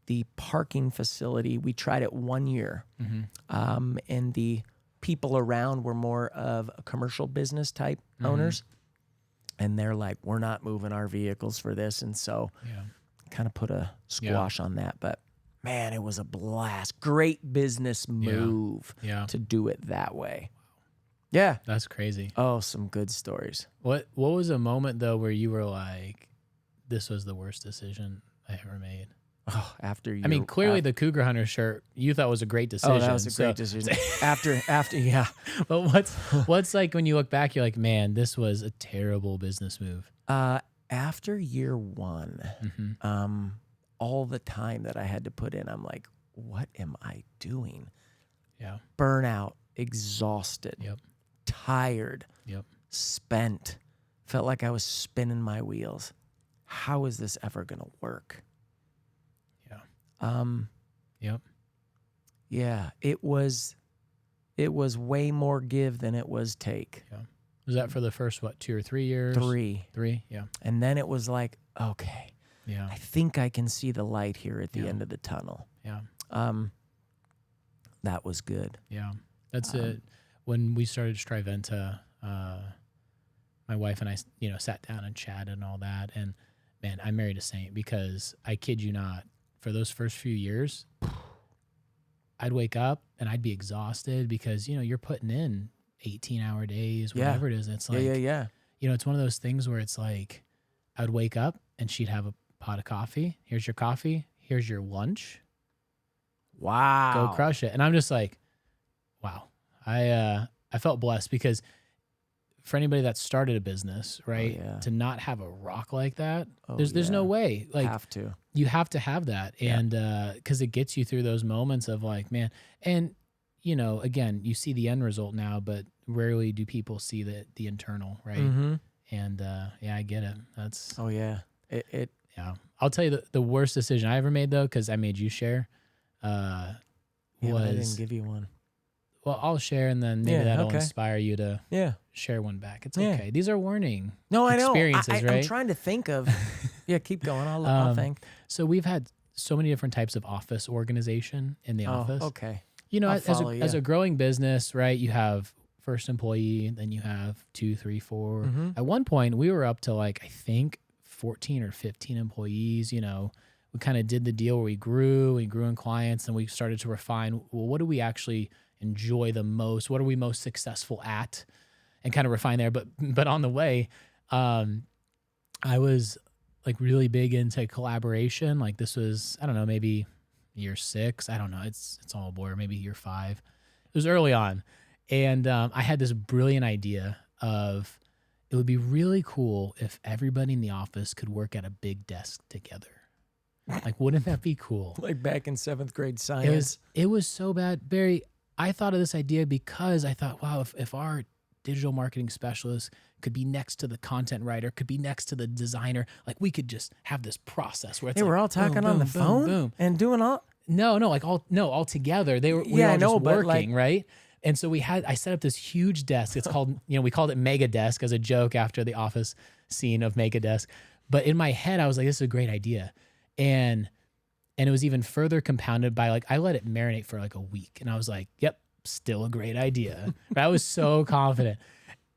the parking facility, we tried it 1 year. Mm-hmm. And the people around were more of a commercial business type owners. And they're like, we're not moving our vehicles for this. And so kind of put a squash on that. But man, it was a blast. Great business move to do it that way. Yeah. That's crazy. Oh, some good stories. What was a moment though where you were like, this was the worst decision I ever made? Oh, after you. I mean, clearly the Cougar Hunter shirt you thought was a great decision. Oh, that was a great decision. after, yeah. But what's like when you look back, you're like, man, this was a terrible business move. After year 1, all the time that I had to put in, I'm like, what am I doing? Yeah. Burnout, exhausted, tired, spent, felt like I was spinning my wheels. How is this ever going to work? Yeah, it was way more give than it was take. Yeah. Was that for the first, 2 or 3 years? 3. 3, yeah. And then it was like, okay, I think I can see the light here at the end of the tunnel. Yeah. That was good. Yeah. That's it. When we started Striventa, my wife and I, sat down and chatted and all that. And man, I married a saint because I kid you not, for those first few years, I'd wake up and I'd be exhausted because, you're putting in 18-hour days, whatever it is. And it's like, it's one of those things where it's like, I would wake up and she'd have a pot of coffee. Here's your coffee. Here's your lunch. Wow. Go crush it. And I'm just like, wow. I felt blessed because for anybody that started a business, right, to not have a rock like that, there's no way. Like, you have to have that. And because it gets you through those moments of like, man, and again, you see the end result now, but rarely do people see the internal, right? And I get it. That's Yeah. I'll tell you the worst decision I ever made though, because I made you share, Yeah, but I didn't was, give you one. well, I'll share and then maybe that'll inspire you to share one back. It's okay. These are warning experiences, right? I'm trying to think of, keep going. I'll think. So we've had so many different types of office organization in the office. Okay. You know, as a growing business, right, you have first employee, then you have 2, 3, 4. Mm-hmm. At one point, we were up to like, I think 14 or 15 employees. You know, we kind of did the deal where we grew in clients, and we started to refine, well, what do we actually enjoy the most? What are we most successful at? And kind of refine there. But on the way, I was like really big into collaboration. Like this was, I don't know, maybe year 6. I don't know. It's all a blur. Maybe year 5. It was early on. And I had this brilliant idea of it would be really cool if everybody in the office could work at a big desk together. Like, wouldn't that be cool? Like back in 7th grade science. It was so bad. Barry, I thought of this idea because I thought, wow, if our digital marketing specialist could be next to the content writer, could be next to the designer, like we could just have this process where it's we're all talking boom, on boom, the phone boom. And doing all. No, all together. We were all just working, right? And so I set up this huge desk. It's called, we called it Mega Desk as a joke after the Office scene of Mega Desk. But in my head, I was like, this is a great idea. And it was even further compounded by like, I let it marinate for like a week. And I was like, yep, still a great idea. I was so confident.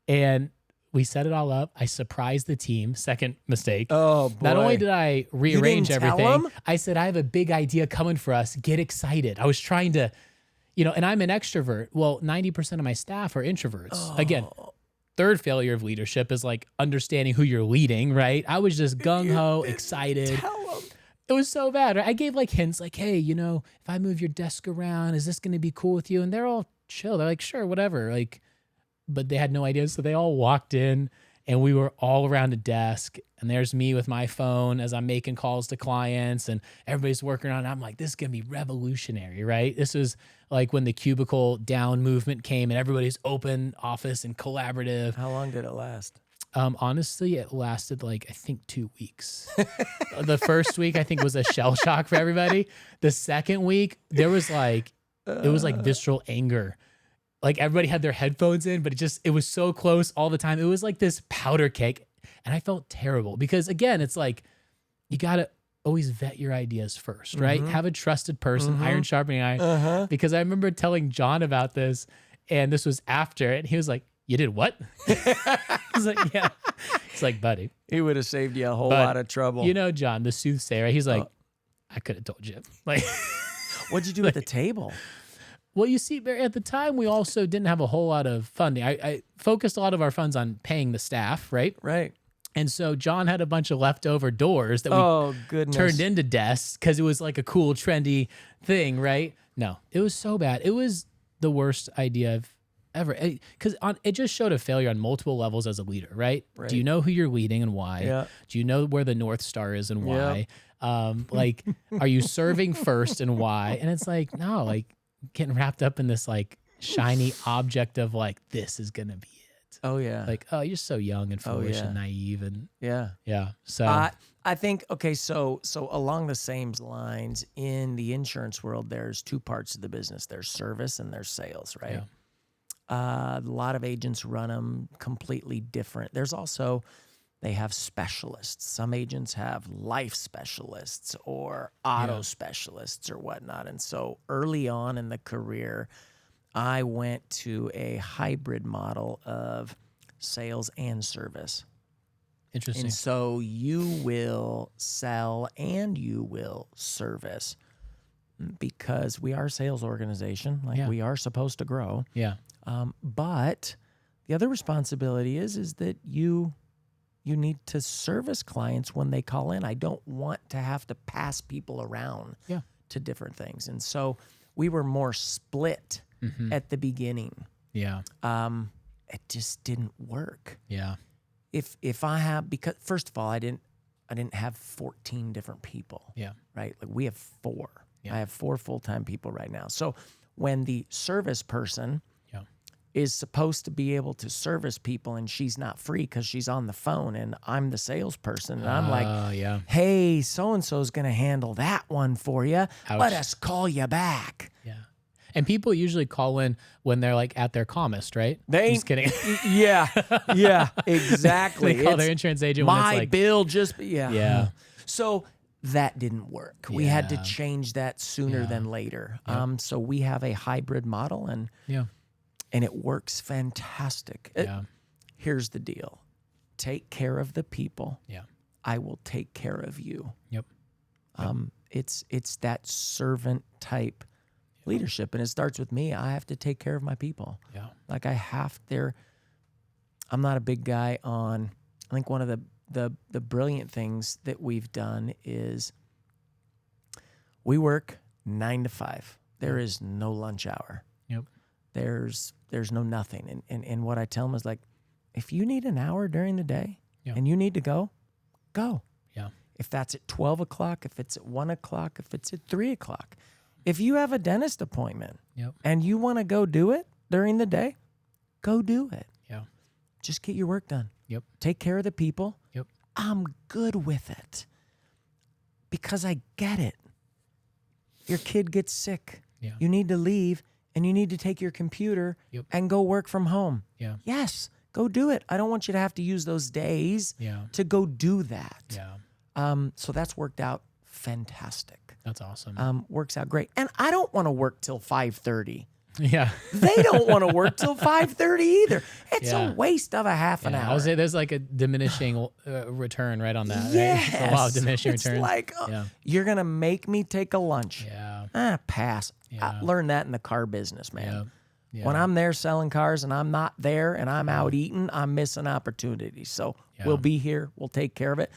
And we set it all up. I surprised the team. Second mistake. Oh, boy. Not only did I rearrange everything, I said, I have a big idea coming for us. Get excited. I was trying to, and I'm an extrovert. Well, 90% of my staff are introverts. Oh. Again, third failure of leadership is like understanding who you're leading, right? I was just gung-ho, excited. Tell them. It was so bad. Right? I gave like hints like, hey, if I move your desk around, is this going to be cool with you? And they're all chill. They're like, sure, whatever. Like, but they had no idea. So they all walked in and we were all around a desk, and there's me with my phone as I'm making calls to clients and everybody's working on it. I'm like, this is going to be revolutionary, right? This is like when the cubicle down movement came and everybody's open office and collaborative. How long did it last? Honestly, it lasted like, I think 2 weeks. The first week, I think, was a shell shock for everybody. The second week, there was like, it was like visceral anger. Like everybody had their headphones in, but it was so close all the time. It was like this powder cake. And I felt terrible because, again, it's like, you got to always vet your ideas first, right? Have a trusted person, iron sharpening iron. Because I remember telling John about this, and this was after, and he was like, you did what? I was like, yeah. It's like, buddy. He would have saved you a whole lot of trouble. John, the soothsayer, he's like, I could have told you. Like, what'd you do at the table? Well, you see, Barry, at the time, we also didn't have a whole lot of funding. I focused a lot of our funds on paying the staff, right? Right. And so John had a bunch of leftover doors that we turned into desks because it was like a cool, trendy thing, right? No, it was so bad. It was the worst idea I've ever, because it just showed a failure on multiple levels as a leader, right? Do you know who you're leading and why? Yeah. Do you know where the North Star is and why? Like, are you serving first and why? And it's like, no, like getting wrapped up in this like shiny object of like, this is going to be it. Oh, yeah. Like, oh, you're so young and foolish and naive. And yeah. So I think, okay, so along the same lines, in the insurance world, there's 2 parts of the business. There's service and there's sales, right? Yeah. A lot of agents run them completely different. There's also, they have specialists. Some agents have life specialists or auto specialists or whatnot. And so early on in the career, I went to a hybrid model of sales and service. Interesting. And so you will sell and you will service because we are a sales organization. Like we are supposed to grow. Yeah. But the other responsibility is that you need to service clients when they call in. I don't want to have to pass people around to different things. And so we were more split at the beginning. Yeah. It just didn't work. Yeah. If I have, because first of all, I didn't have 14 different people. Yeah. Right. Like we have 4. Yeah. I have 4 full-time people right now. So when the service person is supposed to be able to service people, and she's not free because she's on the phone, and I'm the salesperson, and I'm like, yeah. hey, so-and-so is going to handle that one for you. Ouch. Let us call you back. Yeah. And people usually call in when they're like at their calmest, right? They I'm just kidding. Yeah, exactly. They call their insurance agent when My it's like, bill just, yeah. Yeah. So that didn't work. We had to change that sooner than later. So we have a hybrid model, and it works fantastic. Here's the deal. Take care of the people. Yeah. I will take care of you. Yep. It's that servant type leadership, and it starts with me. I have to take care of my people. Yeah. Like I'm not a big guy on, I think one of the brilliant things that we've done is we work 9 to 5. There is no lunch hour. Yep. There's no nothing. And what I tell them is like, if you need an hour during the day and you need to go. Yeah. If that's at 12 o'clock, if it's at 1 o'clock, if it's at 3 o'clock. If you have a dentist appointment and you want to go do it during the day, go do it. Yeah. Just get your work done. Yep. Take care of the people. Yep. I'm good with it because I get it. Your kid gets sick. Yeah. You need to leave and you need to take your computer and go work from home. Yeah. Yes, go do it. I don't want you to have to use those days to go do that. Yeah. So that's worked out fantastic. That's awesome. Works out great. And I don't want to work till 5:30. Yeah. They don't want to work till 5:30 either. It's a waste of a half an hour. I would say there's like a diminishing return right on that. Yes. Right? It's a lot of diminishing it's returns. like, you're going to make me take a lunch. Yeah. Pass. I learned that in the car business, man. Yeah. When I'm there selling cars and I'm not there and I'm out eating, I'm missing opportunities. So we'll be here. We'll take care of it.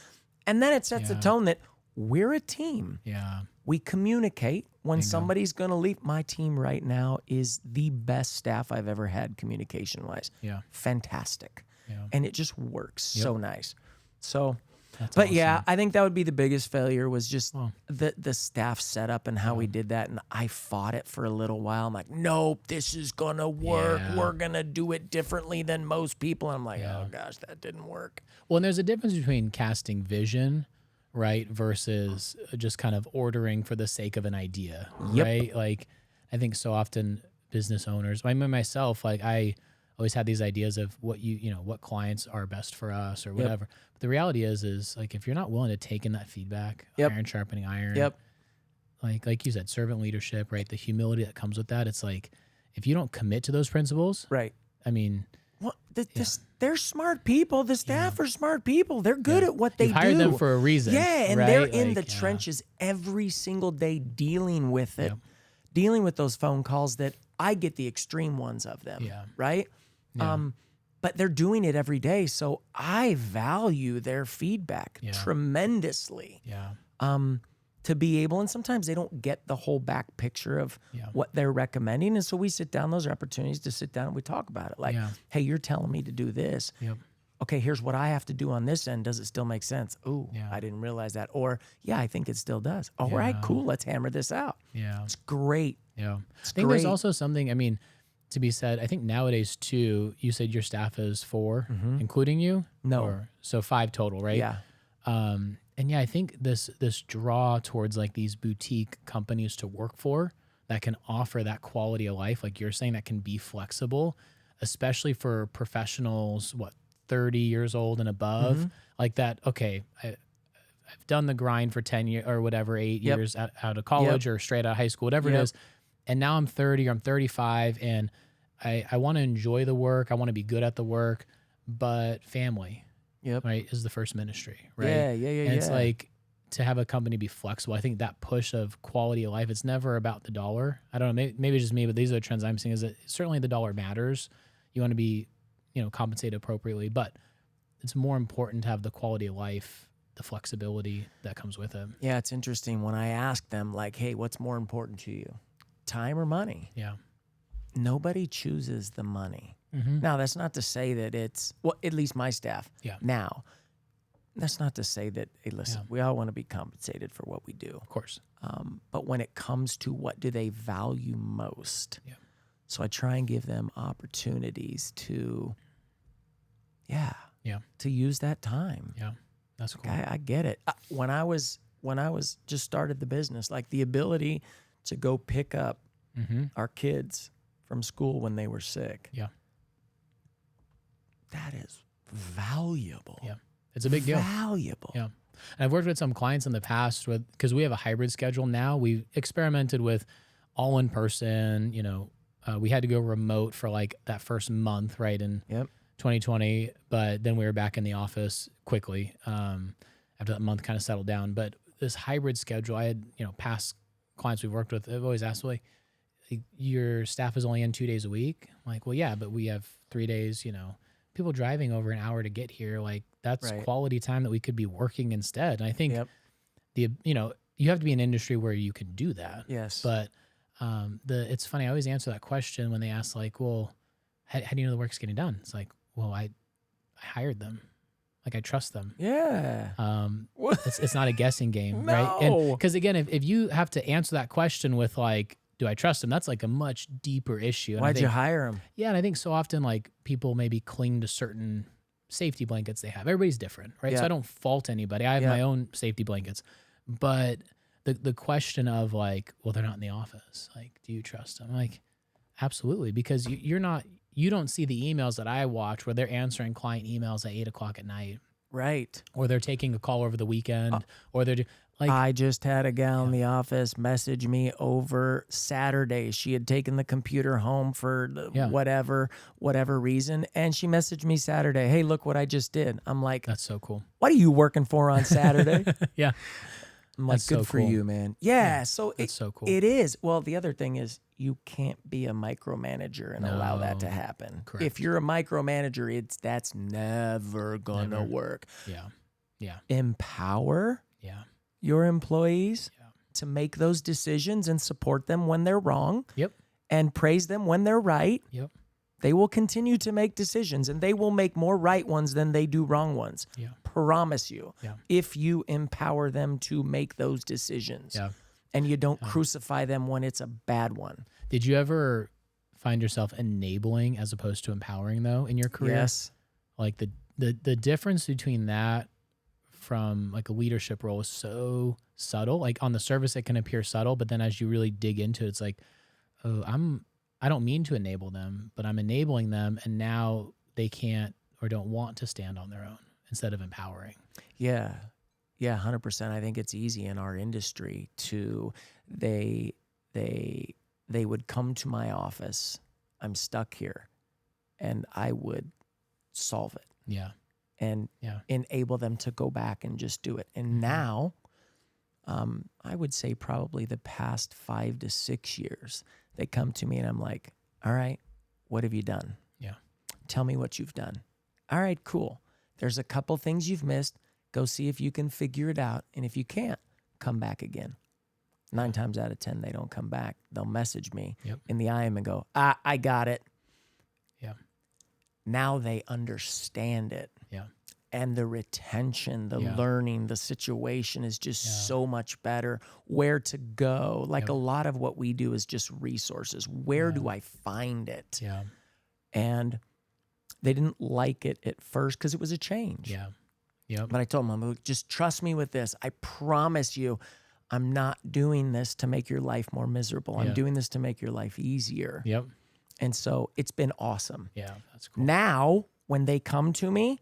And then it sets a tone that we're a team. Yeah. We communicate when somebody's going to leave. My team right now is the best staff I've ever had communication-wise. Yeah. Fantastic. Yeah. And it just works so nice. So, That's but awesome. I think that would be the biggest failure was just the staff setup and how we did that. And I fought it for a little while. I'm like, nope, this is going to work. Yeah. We're going to do it differently than most people. And I'm like, oh gosh, that didn't work. Well, and there's a difference between casting vision, right, versus just kind of ordering for the sake of an idea, right? Like, I think so often business owners, I mean, myself, like I always had these ideas of what what clients are best for us or whatever. But the reality is like, if you're not willing to take in that feedback, iron sharpening iron, like you said, servant leadership, right? The humility that comes with that. It's like, if you don't commit to those principles, right? I mean, well, they're smart people. The staff are smart people. They're good at what they do. Hired them for a reason. Yeah, and right? they're in like, the trenches every single day dealing with it, dealing with those phone calls that I get the extreme ones of them, right? Yeah. But they're doing it every day, so I value their feedback tremendously. Yeah. To be able, and sometimes they don't get the whole back picture of what they're recommending. And so we sit down, those are opportunities to sit down and we talk about it. Like, hey, you're telling me to do this. Yep. Okay, here's what I have to do on this end. Does it still make sense? Oh, I didn't realize that. Or, I think it still does. All right, cool. Let's hammer this out. Yeah. It's great. Yeah. I think there's also something, I mean, to be said, I think nowadays too, you said your staff is 4, including you? No. So 5 total, right? Yeah. And I think this draw towards like these boutique companies to work for that can offer that quality of life, like you're saying, that can be flexible, especially for professionals, 30 years old and above, like that. Okay, I've done the grind for 10 years or whatever, 8 years out of college or straight out of high school, whatever it is. And now I'm 30 or I'm 35 and I want to enjoy the work. I want to be good at the work, but family. Right, is the first ministry, right? Yeah. And it's like to have a company be flexible. I think that push of quality of life, it's never about the dollar. I don't know, maybe it's just me, but these are the trends I'm seeing is that certainly the dollar matters. You want to be, compensated appropriately, but it's more important to have the quality of life, the flexibility that comes with it. Yeah, it's interesting when I ask them like, hey, what's more important to you? Time or money? Yeah. Nobody chooses the money. Now, that's not to say that it's, well, at least my staff now, that's not to say that, hey, listen, we all want to be compensated for what we do. Of course. But when it comes to what do they value most, So I try and give them opportunities to, to use that time. Yeah, that's cool. I get it. When I was just started the business, like the ability to go pick up our kids from school when they were sick. Yeah. That is valuable. Yeah. It's a big deal. Valuable. Yeah. And I've worked with some clients in the past because we have a hybrid schedule now. We've experimented with all in person, we had to go remote for like that first month, right? In 2020, but then we were back in the office quickly after that month kind of settled down. But this hybrid schedule, I had, past clients we've worked with, have always asked, well, your staff is only in 2 days a week. I'm like, well, yeah, but we have 3 days, people driving over an hour to get here. Like that's quality time that we could be working instead. And I think you have to be in an industry where you can do that. Yes. But it's funny. I always answer that question when they ask like, well, how do you know the work's getting done? It's like, well, I hired them. Like I trust them. Yeah. It's not a guessing game, No. right? And because again, if you have to answer that question with like, do I trust them? That's like a much deeper issue. And Why'd you hire them? Yeah, and I think so often like people maybe cling to certain safety blankets they have. Everybody's different, right? Yeah. So I don't fault anybody. I have my own safety blankets, but the question of like, well, they're not in the office. Like, do you trust them? Like, absolutely, because you don't see the emails that I watch where they're answering client emails at 8:00 at night, right? Or they're taking a call over the weekend, or they're like. I just had a gal in the office message me over Saturday. She had taken the computer home for whatever reason, and she messaged me Saturday. Hey, look what I just did. I'm like, that's so cool. What are you working for on Saturday? Yeah. I'm like, good for you, man. Yeah, so it's so cool. It is. Well, the other thing is you can't be a micromanager and allow that to happen. Correct. If you're a micromanager, that's never gonna work. Yeah. Yeah. Empower your employees to make those decisions and support them when they're wrong. Yep. And praise them when they're right. Yep. They will continue to make decisions, and they will make more right ones than they do wrong ones. Yeah. Promise you. Yeah. If you empower them to make those decisions. Yeah. And you don't crucify them when it's a bad one. Did you ever find yourself enabling as opposed to empowering though in your career? Yes. Like the difference between that from like a leadership role is so subtle. Like on the surface it can appear subtle, but then as you really dig into it, it's like, oh, I don't mean to enable them, but I'm enabling them, and now they can't or don't want to stand on their own instead of empowering. Yeah. Yeah, 100%. I think it's easy in our industry to they would come to my office. I'm stuck here, and I would solve it. Yeah. And enable them to go back and just do it. And now, I would say probably the past 5 to 6 years, they come to me and I'm like, all right, what have you done? Yeah. Tell me what you've done. All right, cool. There's a couple things you've missed. Go see if you can figure it out. And if you can't, come back again. 9 times out of 10, they don't come back. They'll message me in the IM and go, I got it. Yeah. Now they understand it. Yeah. And the retention, the learning, the situation is just so much better. Where to go. Like a lot of what we do is just resources. Where do I find it? Yeah. And they didn't like it at first because it was a change. Yeah. Yeah. But I told them, just trust me with this. I promise you, I'm not doing this to make your life more miserable. I'm doing this to make your life easier. Yep. And so it's been awesome. Yeah, that's cool. Now, when they come to me,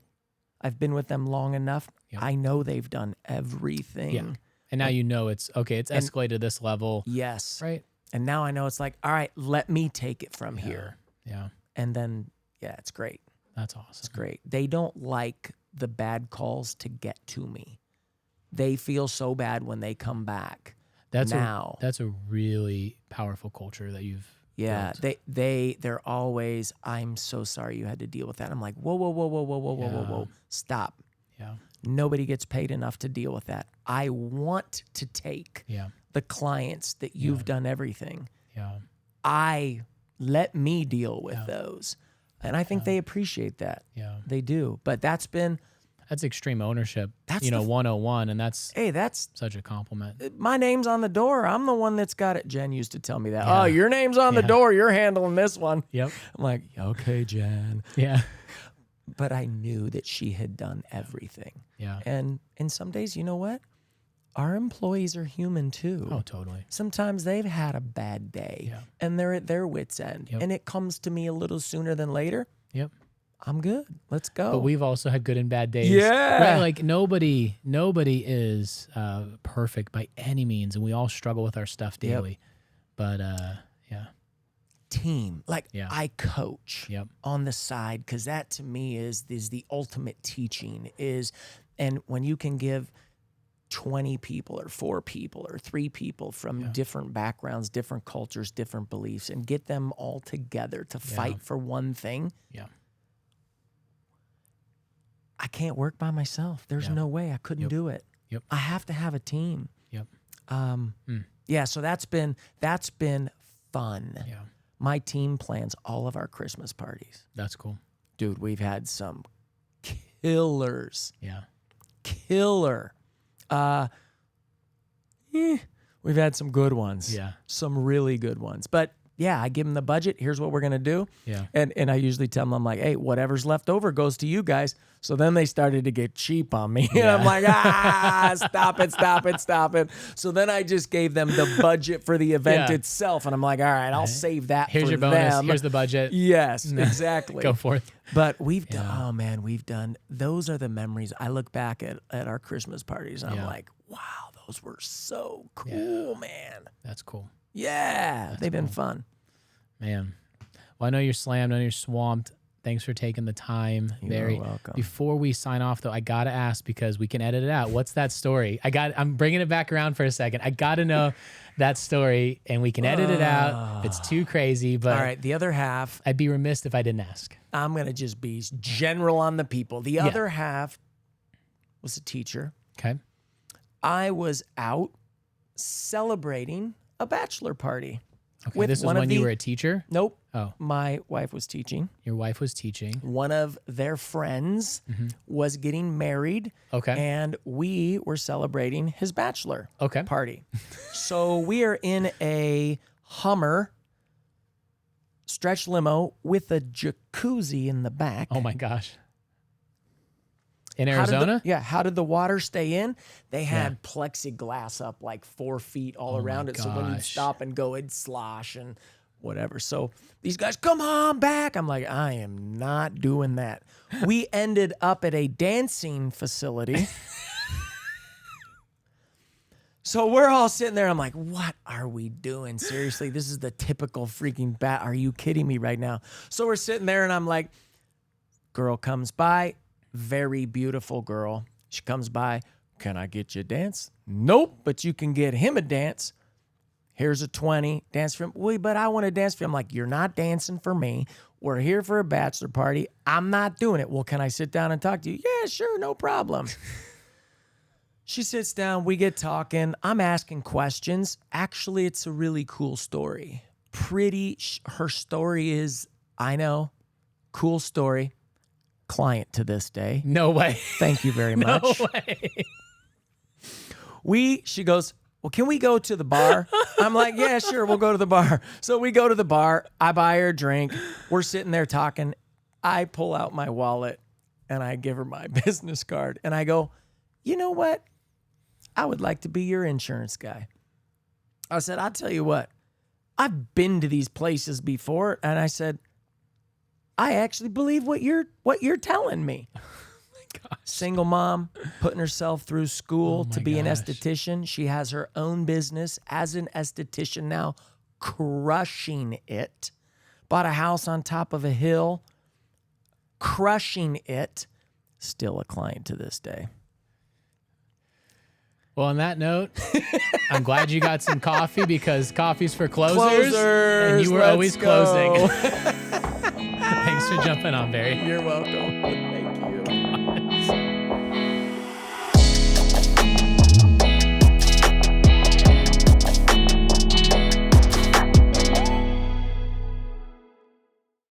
I've been with them long enough. Yep. I know they've done everything. Yeah. And now you know it's okay. It's escalated this level. Yes. Right. And now I know it's like, all right, let me take it from here. Yeah. And then, it's great. That's awesome. It's great. They don't like the bad calls to get to me. They feel so bad when they come back. That's a really powerful culture that you've built. They're always, I'm so sorry you had to deal with that. I'm like, whoa, stop. Yeah. Nobody gets paid enough to deal with that. I want to take the clients that you've done everything. Yeah. Let me deal with those. And I think they appreciate that. Yeah. They do. But that's been That's extreme ownership. That's 101, and that's that's such a compliment. my name's on the door. I'm the one that's got it. Jen used to tell me that. Oh, your name's on the door. You're handling this one. Yep. I'm like, okay, Jen. Yeah. But I knew that she had done everything. Yeah. And some days, you know what? Our employees are human too. Oh, totally. Sometimes they've had a bad day and they're at their wits' end. Yep. And it comes to me a little sooner than later. Yep. I'm good. Let's go. But we've also had good and bad days. Yeah. Right? Like nobody is perfect by any means, and we all struggle with our stuff daily. But yeah. Team. Like I coach on the side because that to me is the ultimate teaching and when you can give 20 people or 4 people or 3 people from different backgrounds, different cultures, different beliefs, and get them all together to fight for one thing. Yeah. I can't work by myself. There's no way I couldn't do it. Yep. I have to have a team. Yep. Yeah, so that's been fun. Yeah. My team plans all of our Christmas parties. That's cool. Dude, we've had some killers. Yeah. Killer. We've had some good ones. Yeah. Some really good ones. But yeah, I give them the budget. Here's what we're going to do. Yeah. And I usually tell them, I'm like, hey, whatever's left over goes to you guys. So then they started to get cheap on me. And I'm like, stop it. So then I just gave them the budget for the event itself. And I'm like, all right, I'll save that Here's for your bonus. them. Here's the budget. Yes, exactly. Go forth. But we've done, those are the memories. I look back at our Christmas parties and I'm like, wow, those were so cool, man. That's cool. Yeah, they've been fun. Man. Well, I know you're slammed. I know you're swamped. Thanks for taking the time, Barry. You're welcome. Before we sign off, though, I got to ask because we can edit it out. What's that story? I'm bringing it back around for a second. I got to know that story, and we can edit it out if it's too crazy. But all right, the other half, I'd be remiss if I didn't ask. I'm going to just be general on the people. The other half was a teacher. Okay. I was out celebrating a bachelor party. Okay, this is when you were a teacher? Nope. Oh. My wife was teaching. Your wife was teaching. One of their friends was getting married. Okay. And we were celebrating his bachelor party. So we are in a Hummer stretch limo with a jacuzzi in the back. Oh my gosh. In Arizona? How did the water stay in? They had plexiglass up like 4 feet all around it. So when you'd stop and go, it'd slosh and whatever. So these guys, come on back. I'm like, I am not doing that. We ended up at a dancing facility. So we're all sitting there. I'm like, what are we doing? Seriously, this is the typical freaking bat. Are you kidding me right now? So we're sitting there and I'm like, girl comes by. Very beautiful girl. She comes by. Can I get you a dance? Nope, but you can get him a dance. Here's a 20. Dance for him. Wait, but I want to dance for him. I'm like, you're not dancing for me. We're here for a bachelor party. I'm not doing it. Well, can I sit down and talk to you? Yeah, sure, no problem. She sits down. We get talking. I'm asking questions. Actually, it's a really cool story. Her story is, I know, cool story. Client to this day. No way. Thank you very much. No way. She goes, well, can we go to the bar? I'm like, yeah, sure, we'll go to the bar. So we go to the bar. I buy her a drink. We're sitting there talking. I pull out my wallet and I give her my business card. And I go, you know what? I would like to be your insurance guy. I said, I'll tell you what. I've been to these places before. And I said, I actually believe what you're telling me. Oh my gosh. Single mom, putting herself through school to be an esthetician. She has her own business as an esthetician now, crushing it. Bought a house on top of a hill, crushing it. Still a client to this day. Well, on that note, I'm glad you got some coffee because coffee's for closers. And you were always closing. Thanks for jumping on, Barry. You're welcome.